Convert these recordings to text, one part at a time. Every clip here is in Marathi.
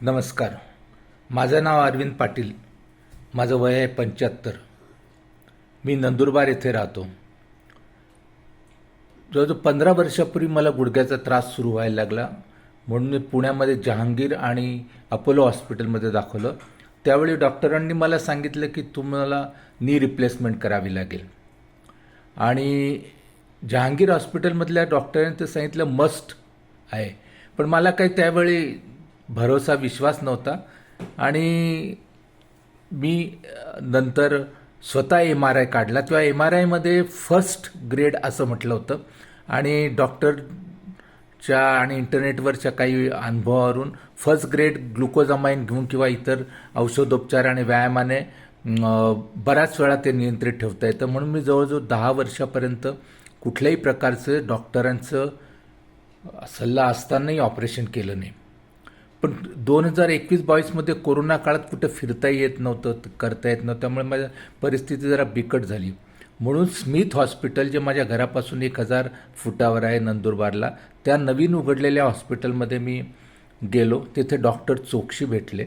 नमस्कार. माझं नाव अरविंद पाटील. माझं वय आहे 75. मी नंदुरबार येथे राहतो. जवळजवळ 15 वर्षापूर्वी मला गुडघ्याचा त्रास सुरू व्हायला लागला, म्हणून मी पुण्यामध्ये जहांगीर आणि अपोलो हॉस्पिटलमध्ये दाखवलं. त्यावेळी डॉक्टरांनी मला सांगितलं की तुम्हाला नी रिप्लेसमेंट करावी लागेल. आणि जहांगीर हॉस्पिटलमधल्या डॉक्टरांनी ते सांगितलं मस्ट आहे. पण मला काही त्यावेळी भरोसा विश्वास नव्हता आणि मी नंतर स्वतः MRI काढला. तेव्हा MRIमध्ये फर्स्ट ग्रेड असं म्हटलं होतं आणि डॉक्टरच्या आणि इंटरनेटवरच्या काही अनुभवावरून फर्स्ट ग्रेड ग्लुकोजामाइन घेऊन किंवा इतर औषधोपचार आणि व्यायामाने बऱ्याच वेळा ते नियंत्रित ठेवता येतं. म्हणून मी जवळजवळ 10 वर्षापर्यंत कुठल्याही प्रकारचं डॉक्टरांचं सल्ला असतानाही ऑपरेशन केलं नाही. पण 2021-22मध्ये कोरोना काळात कुठं फिरता येत नव्हतं, करता येत नव्हतं, त्यामुळे माझी परिस्थिती जरा बिकट झाली. म्हणून स्मिथ हॉस्पिटल जे माझ्या घरापासून 1000 फुटावर आहे नंदुरबारला, त्या नवीन उघडलेल्या हॉस्पिटलमध्ये मी गेलो. तिथे डॉक्टर चोक्षी भेटले.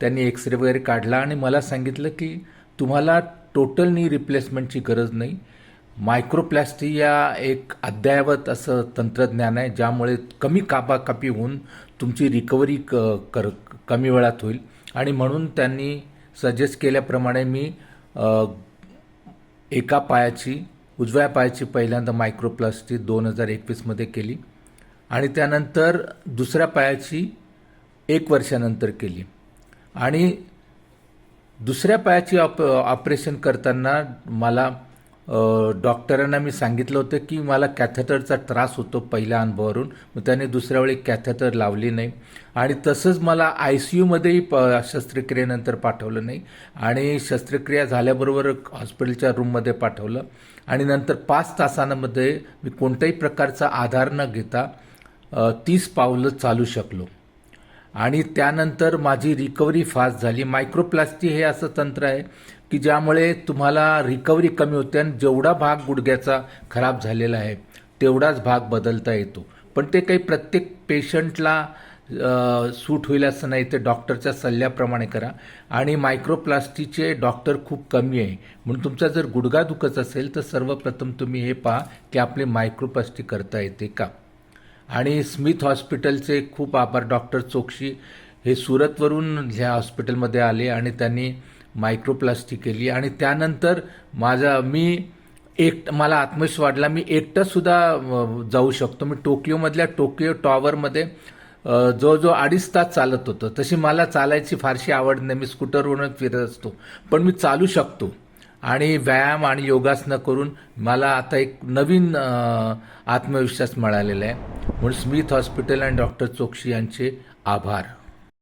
त्यांनी एक्सरे वगैरे काढला आणि मला सांगितलं की तुम्हाला टोटल नी रिप्लेसमेंटची गरज नाही. मायक्रोप्लास्टी या एक अद्ययावत असं तंत्रज्ञान आहे ज्यामुळे कमी कापाकापी होऊन तुमची रिकव्हरी कमी वेळात होईल. आणि म्हणून त्यांनी सजेस्ट केल्याप्रमाणे मी एका पायाची उजव्या पायाची पहिल्यांदा मायक्रोप्लास्टी 2021मध्ये केली आणि त्यानंतर दुसऱ्या पायाची 1 वर्षानंतर केली. आणि दुसऱ्या पायाची ऑपरेशन करताना मला डॉक्टरांना मी सांगितलं होतं की मला कॅथेटरचा त्रास होतो पहिल्या अनुभवावरून, मग त्याने दुसऱ्या वेळी कॅथेटर लावली नाही. आणि तसंच मला ICUमध्येही शस्त्रक्रियेनंतर पाठवलं नाही आणि शस्त्रक्रिया झाल्याबरोबर हॉस्पिटलच्या रूममध्ये पाठवलं. आणि नंतर 5 तासांमध्ये मी कोणत्याही प्रकारचा आधार न घेता 30 पावलं चालू शकलो. आणि त्यानंतर माझी रिकव्हरी फास्ट झाली. मायक्रोप्लास्टी हे असं तंत्र आहे की ज्यामुळे तुम्हाला रिकव्हरी कमी होते आणि जेवढा भाग गुडघ्याचा खराब झालेला आहे तेवढाच भाग बदलता येतो. पण ते काही प्रत्येक पेशंटला सूट होईल असं नाही. ते डॉक्टरच्या सल्ल्याप्रमाणे करा. आणि मायक्रोप्लास्टीचे डॉक्टर खूप कमी आहे. म्हणून तुमचा जर गुडघा दुखत असेल तर सर्वप्रथम तुम्ही हे पहा की आपली मायक्रोप्लास्टी करता येते का. आणि स्मिथ हॉस्पिटलचे खूप आभार. डॉक्टर चोक्षी हे सुरतवरून ह्या हॉस्पिटलमध्ये आले आणि त्यांनी मायक्रोप्लास्टी केली. आणि त्यानंतर मला आत्मविश्वास वाढला. मी एकटासुद्धा जाऊ शकतो. मी टोकियोमधल्या टोकियो टॉवरमध्ये जवळजवळ 2.5 तास चालत होतं. तशी मला चालायची फारशी आवड नाही, मी स्कूटरवरून फिरत असतो, पण मी चालू शकतो. आणि व्यायाम आणि योगासनं करून मला आता एक नवीन आत्मविश्वास मिळालेला आहे. म्हणून स्मिथ हॉस्पिटल आणि डॉक्टर चोक्षी यांचे आभार.